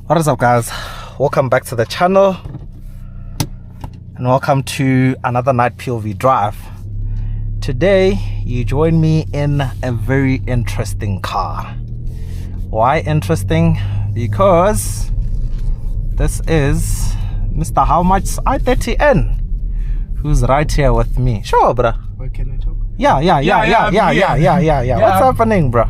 What is up, guys? Welcome back to the channel and welcome to another night POV drive. Today you join me in a very interesting car. Why interesting? Because this is Mr. How Much's I30N, who's right here with me. Sure, bruh. Wait, can I talk? Yeah. What's happening, bro?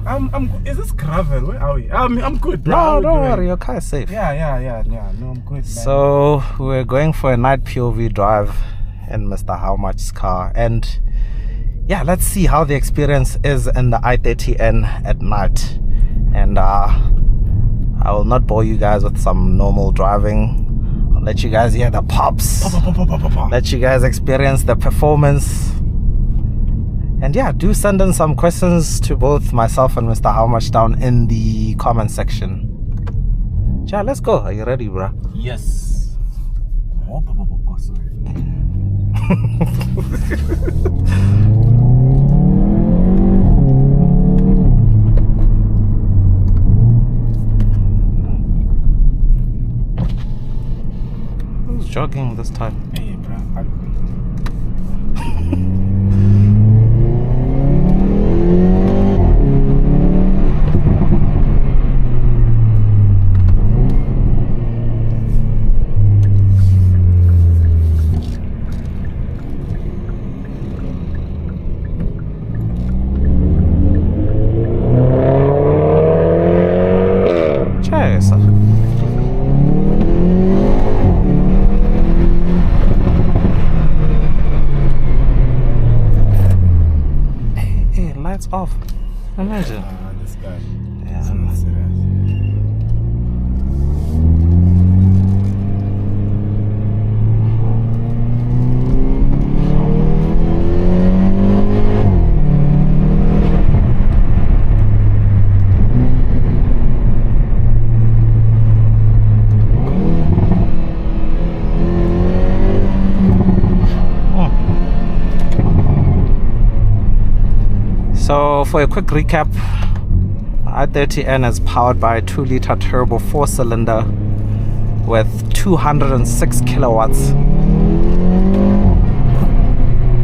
Is this gravel? Where are we? I'm good, bro. No, don't worry, your car is safe. Yeah. No, I'm good, man. So we're going for a night POV drive in Mr. How Much's car, and yeah, let's see how the experience is in the I30N at night. And I will not bore you guys with some normal driving. I'll let you guys hear the pops. Let you guys experience the performance. And yeah, do send in some questions to both myself and Mr. How Much down in the comment section. Yeah, let's go. Are you ready, bro? Yes. Oh, sorry. Who's jogging this time? Hey, bro. Lights off. Imagine. This guy. Yeah. So for a quick recap, I30N is powered by a 2-liter turbo 4-cylinder with 206 kilowatts,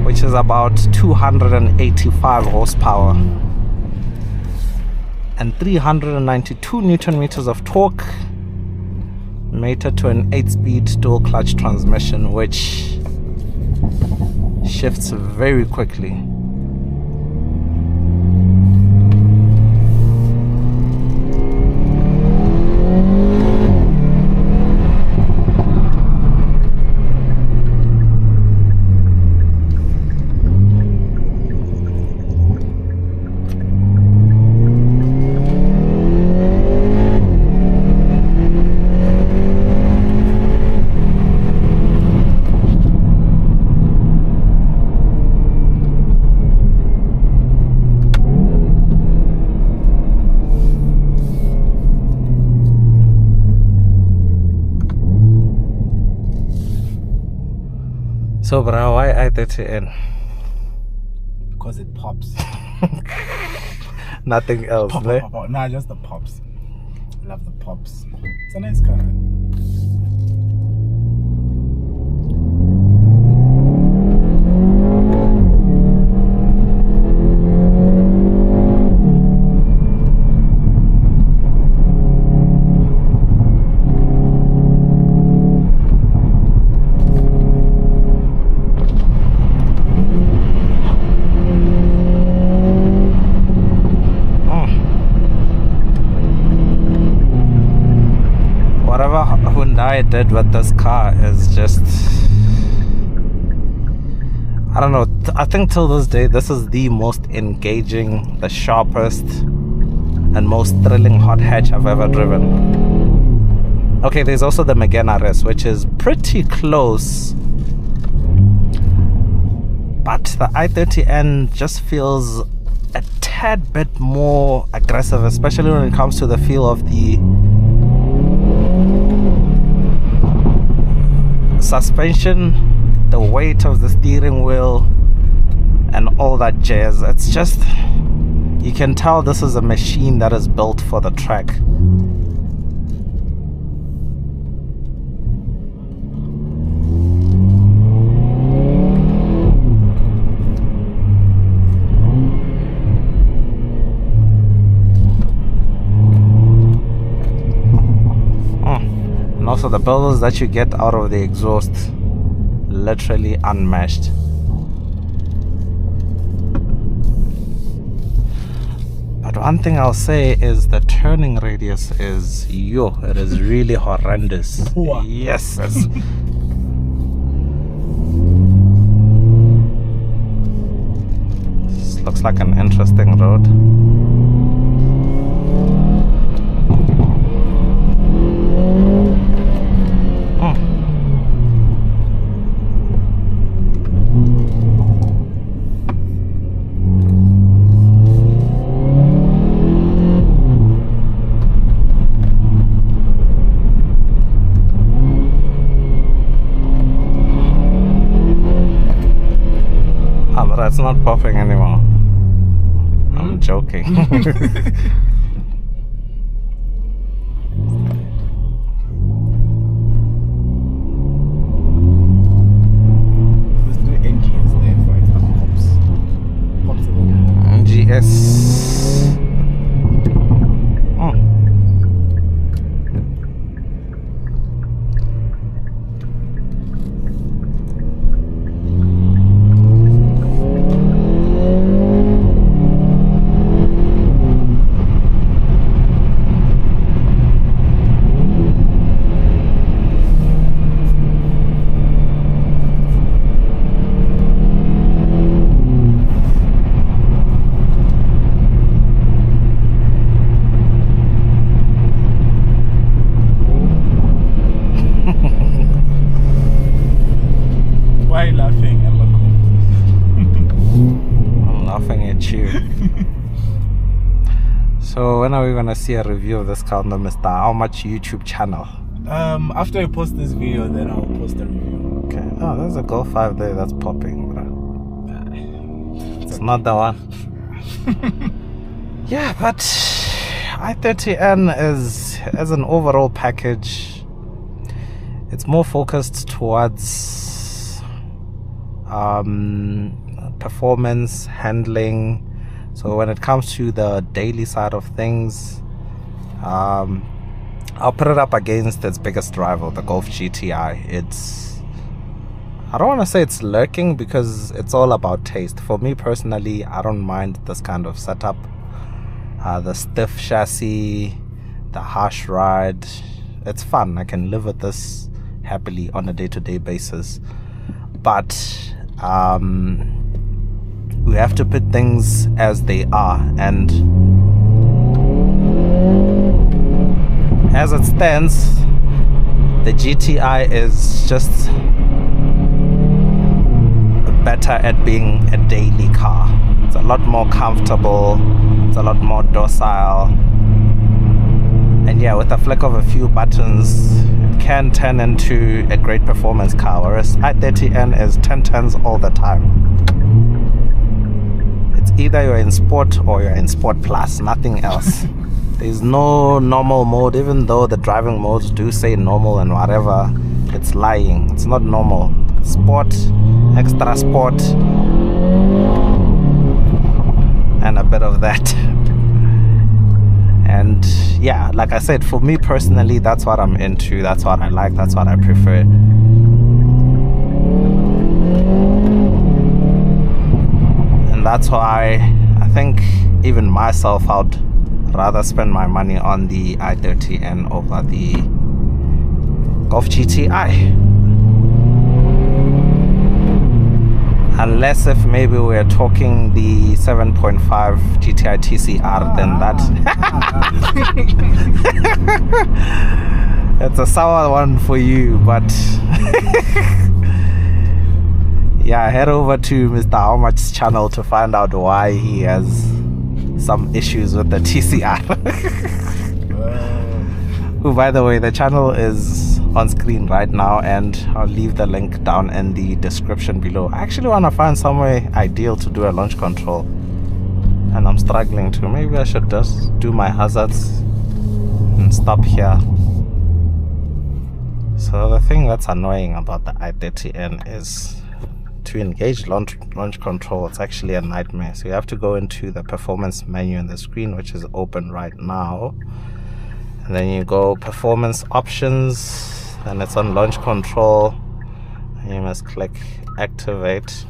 which is about 285 horsepower, and 392 Newton meters of torque, mated to an 8-speed dual clutch transmission, which shifts very quickly. So, bro, why I30N? Because it pops. Nothing else, Pop. Nah, just the pops. I love the pops. It's a nice car. Whatever Hyundai did with this car is just, I don't know, I think till this day this is the most engaging, the sharpest and most thrilling hot hatch I've ever driven. Okay, there's also the Megane RS, which is pretty close, but the I30N just feels a tad bit more aggressive, especially when it comes to the feel of the suspension, the weight of the steering wheel, and all that jazz. It's just, you can tell this is a machine that is built for the track. And also the bubbles that you get out of the exhaust, literally unmatched. But one thing I'll say is the turning radius is, it is really horrendous. Yes. This looks like an interesting road. It's not popping anymore. I'm joking. Let's do NGS there for example. Pops NGS. Why are you laughing, Emba? I'm laughing at you. So when are we gonna see a review of this car on the Mr. How Much YouTube channel? After I post this video, then I'll post a review. Okay. Oh, there's a Golf 5 there that's popping, bro. It's not the one. Yeah, but I30N is, as an overall package, it's more focused towards performance, handling. So when it comes to the daily side of things, I'll put it up against its biggest rival, the Golf GTI. I don't want to say it's lurking because it's all about taste. For me personally, I don't mind this kind of setup. The stiff chassis, the harsh ride, it's fun. I can live with this happily on a day-to-day basis. But we have to put things as they are, and as it stands, the GTI is just better at being a daily car. It's a lot more comfortable, it's a lot more docile, and yeah, with a flick of a few buttons, it can turn into a great performance car, whereas I30N is 10 tons all the time. It's either you're in sport or you're in sport plus, nothing else. There's no normal mode, even though the driving modes do say normal and whatever, it's lying. It's not normal. Sport, extra sport, and a bit of that. And yeah, like I said, for me personally, that's what I'm into, that's what I like, that's what I prefer. And that's why I think even myself, I'd rather spend my money on the I30N over the Golf GTI. Unless if maybe we're talking the 7.5 GTI TCR, then that it's a sour one for you, but yeah, head over to Mr. How Much's channel to find out why he has some issues with the TCR. Who, by the way, the channel is on screen right now, and I'll leave the link down in the description below. I actually want to find somewhere ideal to do a launch control, and I'm struggling to. Maybe I should just do my hazards and stop here. So the thing that's annoying about the I30N is to engage launch control, it's actually a nightmare. So you have to go into the performance menu in the screen, which is open right now, and then you go performance options, and it's on launch control. You must click activate.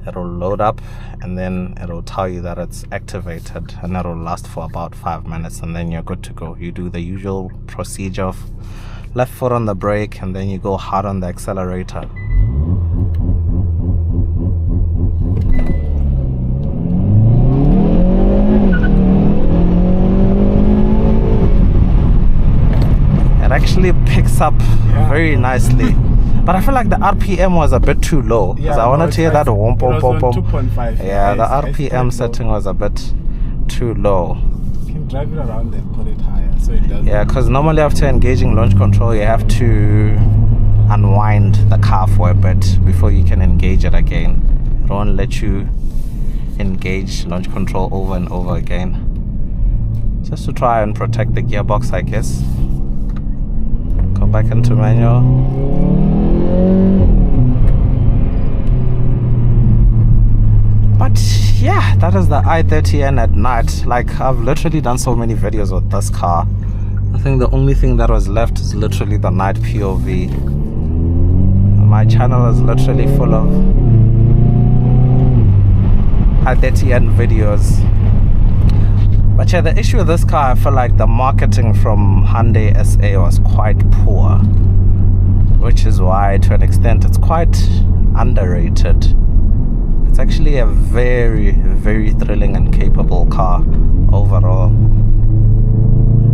It'll load up and then it'll tell you that it's activated, and it'll last for about 5 minutes, and then you're good to go. You do the usual procedure of left foot on the brake, and then you go hard on the accelerator. It actually picks up very nicely. But I feel like the RPM was a bit too low, because I wanted to hear that womp womp womp. 2.5. Yeah, the RPM setting was a bit too low. You can drive it around and put it higher so it doesn't. Yeah, because normally after engaging launch control, you have to unwind the car for a bit before you can engage it again. It won't let you engage launch control over and over again. Just to try and protect the gearbox, I guess. Go back into manual. But yeah, that is the i30N at night. Like, I've literally done so many videos with this car. I think the only thing that was left is literally the night POV. My channel is literally full of i30N videos. But yeah, the issue with this car, I feel like the marketing from Hyundai SA was quite poor, which is why to an extent it's quite underrated. It's actually a very, very thrilling and capable car overall.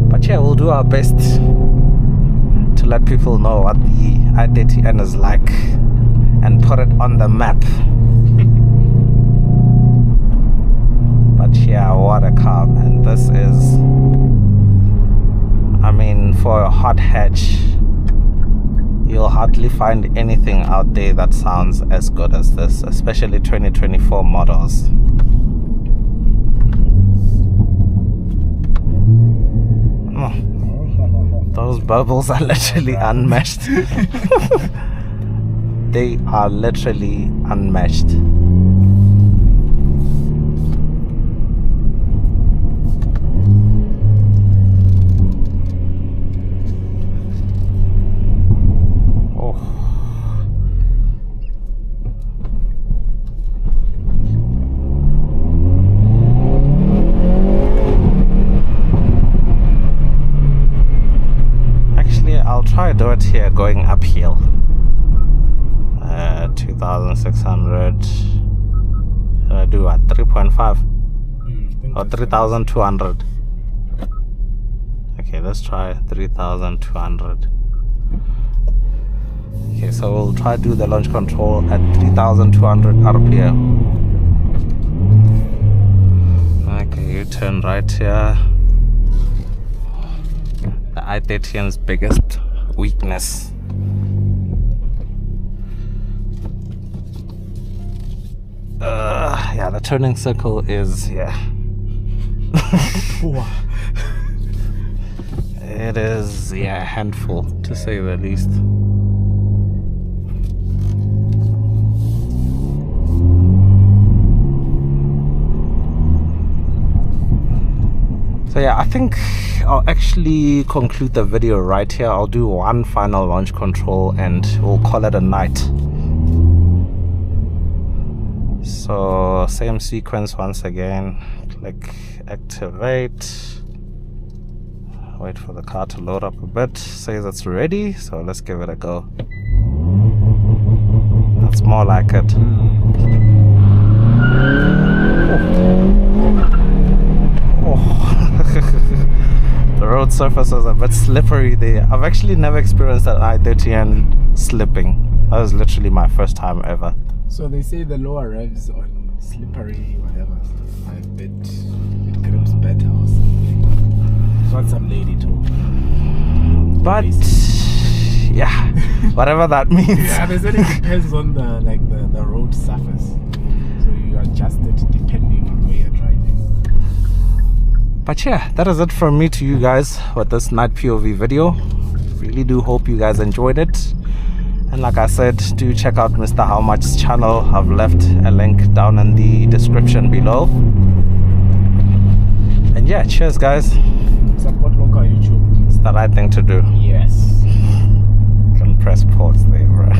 But yeah, we'll do our best to let people know what the i30N is like and put it on the map. But yeah, what a car, man. This is, I mean, for a hot hatch, you'll hardly find anything out there that sounds as good as this, especially 2024 models. Those bubbles are literally unmatched. They are literally unmatched. Try to do it here going uphill. 2,600. Should I do at 3.5 or 3,200? Okay, let's try 3,200. Okay, so we'll try to do the launch control at 3,200 RPM. Okay, you turn right here. The i30N's biggest weakness. Yeah, the turning circle is, yeah. It is, yeah, a handful to say the least. So yeah, I think I'll actually conclude the video right here. I'll do one final launch control and we'll call it a night. So same sequence once again. Click activate. Wait for the car to load up a bit. Says it's ready, so let's give it a go. That's more like it. The road surface was a bit slippery there. I've actually never experienced an i30N slipping. That was literally my first time ever. So they say the lower revs on slippery whatever, I bet it grips better or something. It's what some lady told me. But yeah, whatever that means. Yeah, they said it depends on the road surface. So you adjust it depending on where you're driving. But yeah, that is it from me to you guys with this night POV video. Really do hope you guys enjoyed it. And like I said, do check out Mr. How Much's channel. I've left a link down in the description below. And yeah, cheers guys. Support local YouTube. the right thing to do. Yes. Can press pause there, bro.